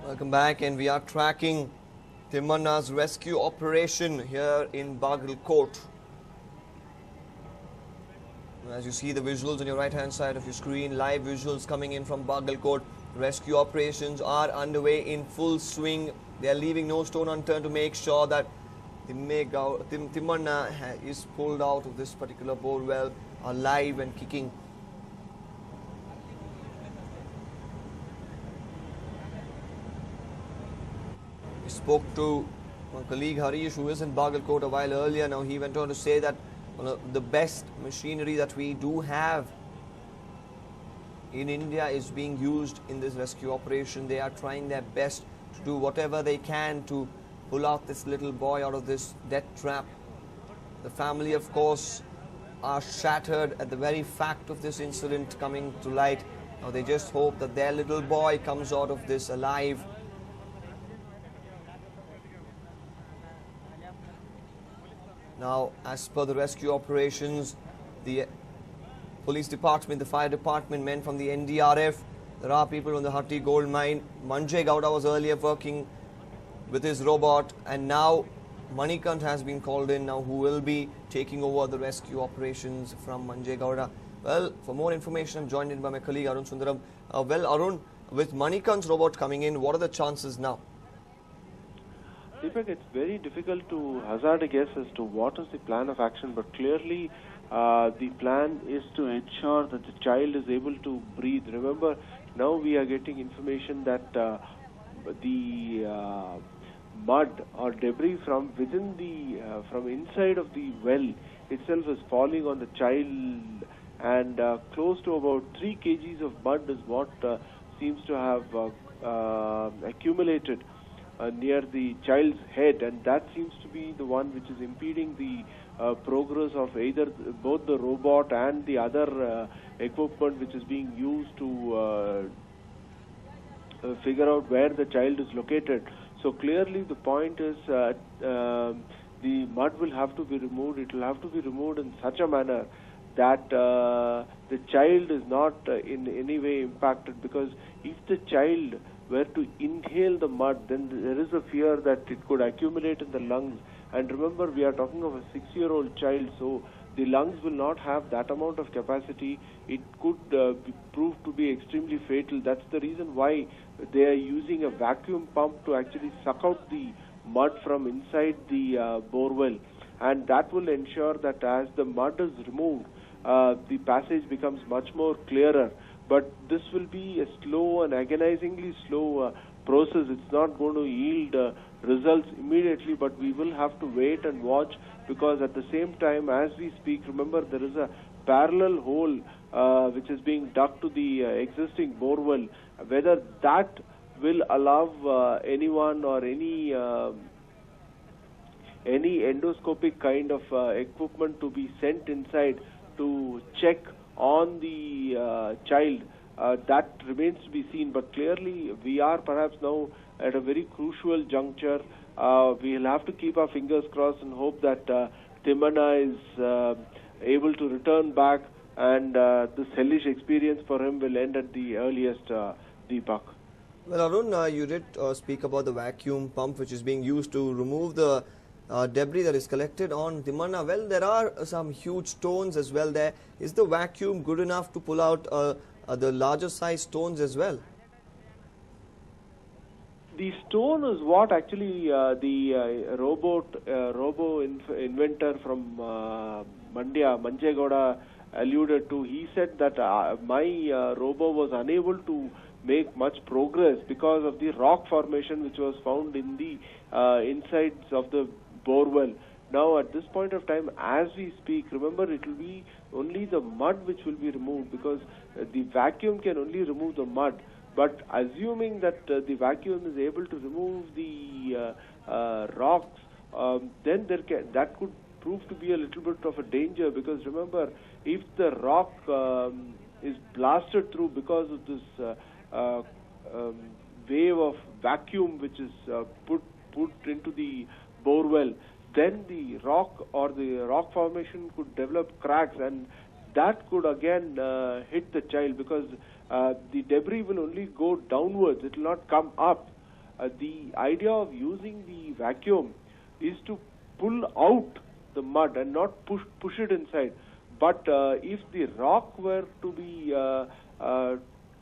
Welcome back, and we are tracking Timmana's rescue operation here in Bagalkot. As you see the visuals on your right hand side of your screen, live visuals coming in from Bagalkot. Rescue operations are underway in full swing. They are leaving no stone unturned to make sure that Timmana is pulled out of this particular bore well, alive and kicking. Spoke to my colleague Harish, who is in Bagalkot a while earlier. Now he went on to say that the best machinery that we do have in India is being used in this rescue operation. They are trying their best to do whatever they can to pull out this little boy out of this death trap. The family, of course, are shattered at the very fact of this incident coming to light. Now they just hope that their little boy comes out of this alive. Now, as per the rescue operations, the police department, the fire department, men from the NDRF, there are people from the Hatti gold mine. Manjay Gowda was earlier working with his robot, and now Manikant has been called in now, who will be taking over the rescue operations from Manjay Gowda. Well, for more information, I'm joined in by my colleague Arun Sundaram. Arun, with Manikant's robot coming in, what are the chances now? Deepak, it's very difficult to hazard a guess as to what is the plan of action, but clearly the plan is to ensure that the child is able to breathe. Remember, now we are getting information that the mud or debris from within the from inside of the well itself is falling on the child, and close to about 3 kgs of mud is what seems to have accumulated near the child's head, and that seems to be the one which is impeding the progress of either both the robot and the other equipment which is being used to figure out where the child is located. So clearly the point is the mud will have to be removed. It will have to be removed in such a manner that the child is not in any way impacted, because if the child were to inhale the mud, then there is a fear that it could accumulate in the lungs. And remember, we are talking of a 6-year-old child, so the lungs will not have that amount of capacity. It could prove to be extremely fatal. That's the reason why they are using a vacuum pump to actually suck out the mud from inside the borewell. And that will ensure that as the mud is removed, the passage becomes much more clearer. But this will be a slow and agonizingly slow process. It's not going to yield results immediately, but we will have to wait and watch, because at the same time, as we speak, remember, there is a parallel hole which is being dug to the existing borewell. Whether that will allow anyone or any endoscopic kind of equipment to be sent inside to check on the child, that remains to be seen. But clearly we are perhaps now at a very crucial juncture. We'll have to keep our fingers crossed and hope that Timmana is able to return back, and this hellish experience for him will end at the earliest, Deepak. Well, Arun, you did speak about the vacuum pump which is being used to remove the debris that is collected on Timmana. Well, there are some huge stones as well there. Is the vacuum good enough to pull out the larger size stones as well? The stone is what actually the robo inventor from Manjay Gowda alluded to. He said that my robo was unable to make much progress because of the rock formation which was found in the insides of the borewell. Now at this point of time, as we speak, remember, it will be only the mud which will be removed, because the vacuum can only remove the mud. But assuming that the vacuum is able to remove the rocks, then that could prove to be a little bit of a danger, because remember, if the rock is blasted through because of this wave of vacuum which is put into the borewell, then the rock or the rock formation could develop cracks, and that could again hit the child, because the debris will only go downwards, it will not come up. The idea of using the vacuum is to pull out the mud and not push it inside. But if the rock were to be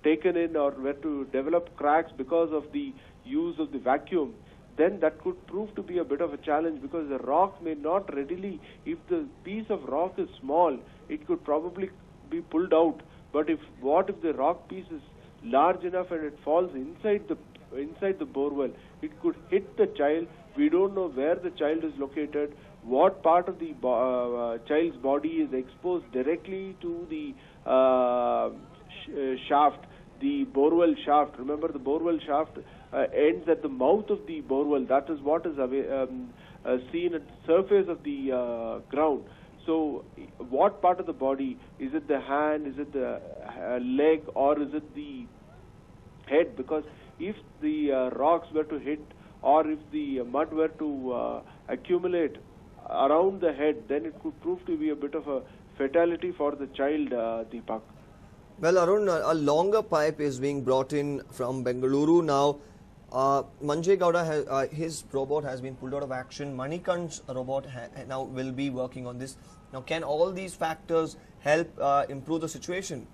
taken in or were to develop cracks because of the use of the vacuum, then that could prove to be a bit of a challenge, because the rock may not readily, if the piece of rock is small, it could probably be pulled out. But what if the rock piece is large enough and it falls inside the borewell? It could hit the child. We don't know where the child is located, what part of the child's body is exposed directly to the shaft, the borewell shaft. Remember, the borewell shaft ends at the mouth of the borewell. That is what is seen at the surface of the ground. So, what part of the body? Is it the hand? Is it the leg? Or is it the head? Because if the rocks were to hit, or if the mud were to accumulate around the head, then it could prove to be a bit of a fatality for the child, Deepak. Well, Arun, a longer pipe is being brought in from Bengaluru now. Manjay Gowda, his robot has been pulled out of action. Manikant's robot now will be working on this. Now, can all these factors help improve the situation?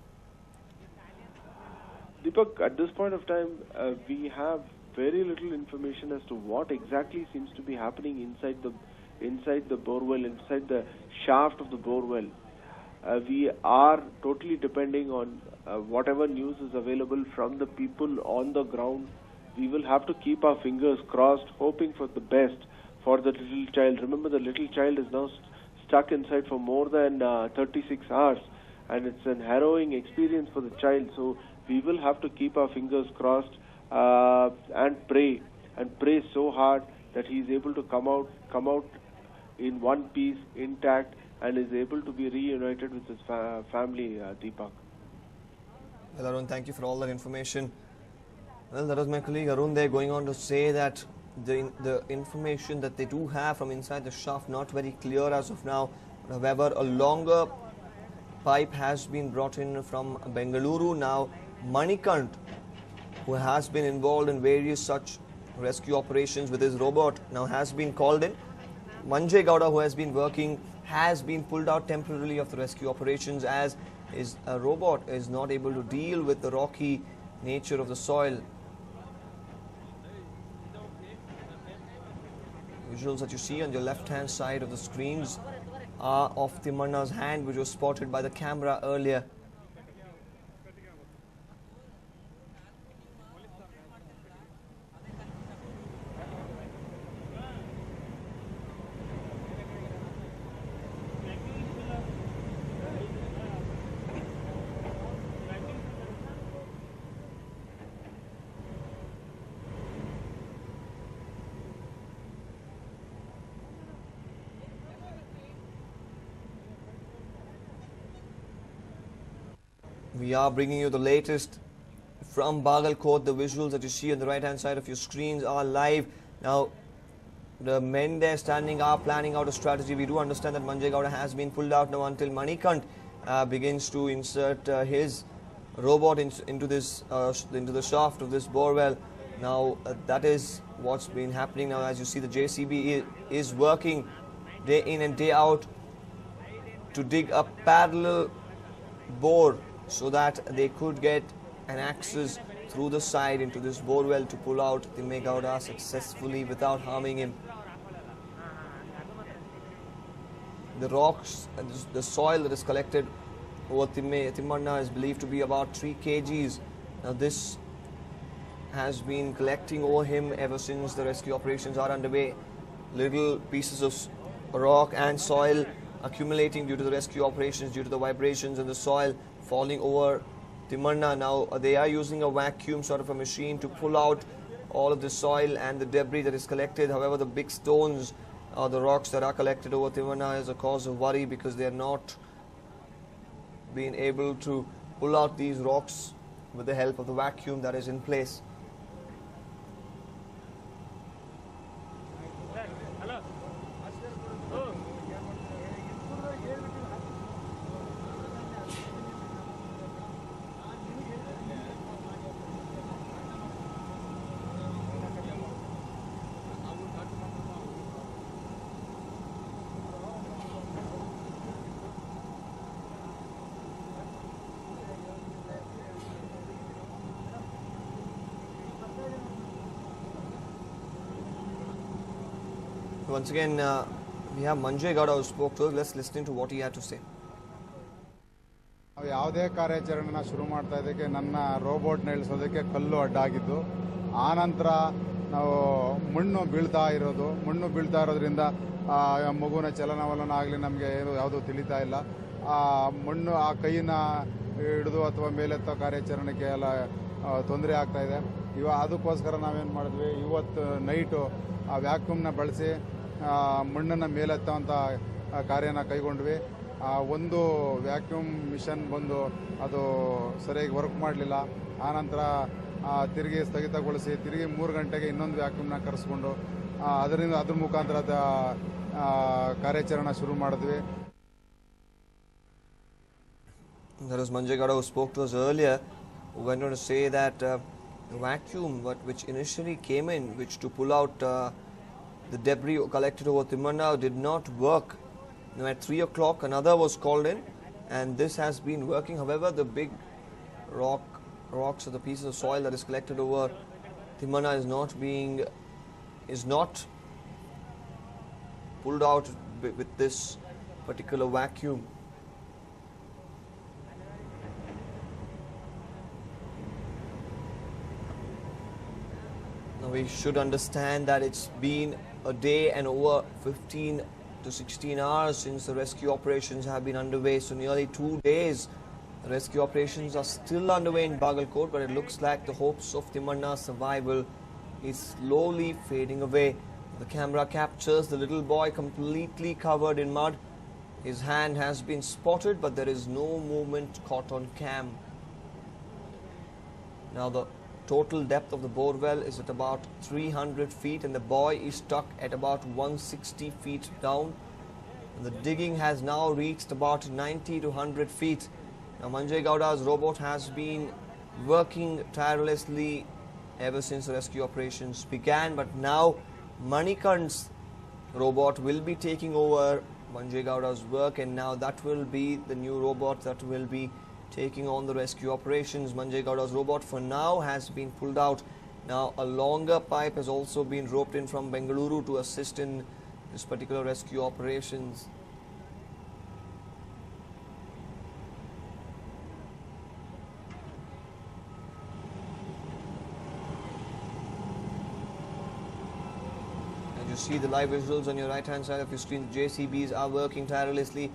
Deepak, at this point of time, we have very little information as to what exactly seems to be happening inside the borewell, inside the shaft of the borewell. We are totally depending on whatever news is available from the people on the ground. We will have to keep our fingers crossed, hoping for the best for the little child. Remember, the little child is now stuck inside for more than 36 hours, and it's an harrowing experience for the child. So we will have to keep our fingers crossed and pray so hard that he is able to come out in one piece, intact, and is able to be reunited with his family, Deepak. Well, Arun, thank you for all that information. Well, that was my colleague Arun there going on to say that the information that they do have from inside the shaft not very clear as of now. However, a longer pipe has been brought in from Bengaluru. Now, Manikant, who has been involved in various such rescue operations with his robot, now has been called in. Manjay Gowda, who has been working, has been pulled out temporarily of the rescue operations as his robot is not able to deal with the rocky nature of the soil. Visuals that you see on your left hand side of the screens are of Timmana's hand, which was spotted by the camera earlier. We are bringing you the latest from Bagalkot. The visuals that you see on the right hand side of your screens are live. Now, the men there standing are planning out a strategy. We do understand that Manjay Gowda has been pulled out now until Manikant begins to insert his robot into the shaft of this borewell. Now, that is what's been happening now. As you see, the JCB is working day in and day out to dig a parallel bore so that they could get an access through the side into this borewell to pull out Manjay Gowda successfully without harming him. The rocks and the soil that is collected over Timmanna is believed to be about 3 kgs. Now this has been collecting over him ever since the rescue operations are underway. Little pieces of rock and soil accumulating due to the rescue operations, due to the vibrations in the soil falling over Timmanna. Now they are using a vacuum sort of a machine to pull out all of the soil and the debris that is collected. However, the big stones, the rocks that are collected over Timmanna is a cause of worry because they are not being able to pull out these rocks with the help of the vacuum that is in place. Once again, we have Manjay Gowda who spoke to us. Let's listen to what he had to say. ನಾವು ಯಾವುದೇ ಕಾರ್ಯಾಚರಣೆನ ಶುರು ಮಾಡ್ತಾ ಇದಕ್ಕೆ ನನ್ನ ರೋಬೋಟ್ನ ಇಳಿಸೋದಕ್ಕೆ ಕಲ್ಲು ಅಡ್ಡಾಗಿದ್ದು ಆನಂತರ ನಾವು ಮಣ್ಣು ಬೀಳ್ತಾ ಇರೋದ್ರಿಂದ ಮಗುವಿನ ಚಲನವಲನ ಆಗಲಿ ನಮಗೆ ಯಾವುದೂ ತಿಳಿತಾ ಇಲ್ಲ. ಆ ಮಣ್ಣು ಆ ಕೈನ ಹಿಡಿದು ಅಥವಾ ಮೇಲೆತ್ತೋ ಕಾರ್ಯಾಚರಣೆಗೆ ಎಲ್ಲ ತೊಂದರೆ ಆಗ್ತಾ ಇದೆ. ಅದಕ್ಕೋಸ್ಕರ ನಾವೇನು ಮಾಡಿದ್ವಿ, ಇವತ್ತು ನೈಟು ಆ ವ್ಯಾಕ್ಯೂಮ್ನ ಬಳಸಿ ಮಣ್ಣನ್ನು ಮೇಲೆತ್ತೋಂಥ ಕಾರ್ಯನ ಕೈಗೊಂಡ್ವಿ. ಒಂದು ವ್ಯಾಕ್ಯೂಮ್ ಮಿಷನ್ ಬಂದು ಅದು ಸರಿಯಾಗಿ ವರ್ಕ್ ಮಾಡಲಿಲ್ಲ. ಆನಂತರ ತಿರುಗಿ ಸ್ಥಗಿತಗೊಳಿಸಿ ತಿರುಗಿ 3 ಗಂಟೆಗೆ ಇನ್ನೊಂದು ವ್ಯಾಕ್ಯೂಮ್ನ ಕರೆಸ್ಕೊಂಡು ಅದ್ರ ಮುಖಾಂತರ ಕಾರ್ಯಾಚರಣೆ ಶುರು ಮಾಡಿದ್ವಿ. There was Manjay Gowda who spoke to us earlier, who went on to say that the vacuum which initially came in, which to pull out the debris collected over Timmana, did not work. Now at 3 o'clock another was called in, and this has been working. However, the big rocks or the pieces of soil that is collected over Timmana is not pulled out with this particular vacuum. Now we should understand that it's been a day and over 15 to 16 hours since the rescue operations have been underway. So nearly 2 days the rescue operations are still underway in Bagalkot, but it looks like the hopes of Timmana's survival is slowly fading away. The camera captures the little boy completely covered in mud. His hand has been spotted, but there is no movement caught on cam. Now the total depth of the borewell is at about 300 feet and the boy is stuck at about 160 feet down. And the digging has now reached about 90 to 100 feet. Now Manjay Gowda's robot has been working tirelessly ever since the rescue operations began, but now Manikant's robot will be taking over Manjay Gowda's work, and now that will be the new robot that will be taking on the rescue operations. Manjay Gowda's robot for now has been pulled out. Now a longer pipe has also been roped in from Bengaluru to assist in this particular rescue operations. And you see the live visuals on your right hand side of your screen. The JCBs are working tirelessly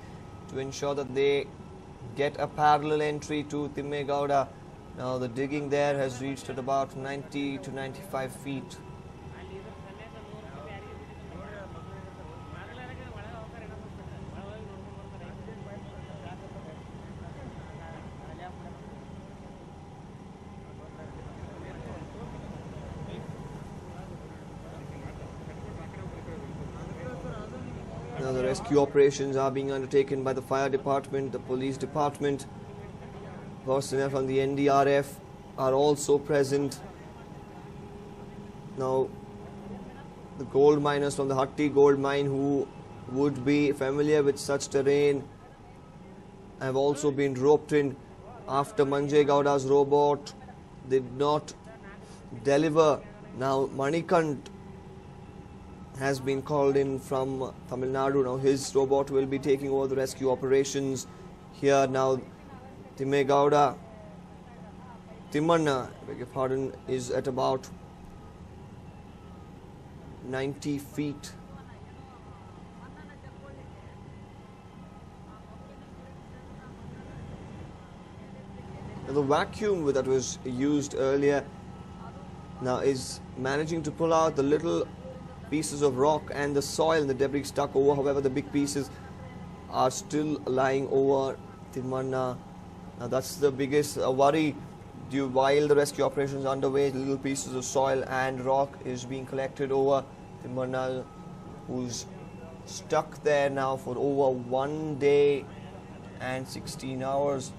to ensure that they get a parallel entry to Timme Gowda. Now the digging there has reached at about 90 to 95 feet. Now the rescue operations are being undertaken by the fire department, the police department. Personnel from the NDRF are also present. Now the gold miners from the Hatti gold mine who would be familiar with such terrain have also been roped in after Manjay Gowda's robot did not deliver. Now Manikant has been called in from Tamil Nadu. Now his robot will be taking over the rescue operations here. Now Timme Gowda, Timmana, beg your pardon, is at about 90 feet. Now the vacuum that was used earlier now is managing to pull out the little pieces of rock and the soil and the debris stuck over. However, the big pieces are still lying over Timmana. Now that's the biggest worry. While the rescue operations are underway, little pieces of soil and rock is being collected over Timmana, who's stuck there now for over 1 day and 16 hours.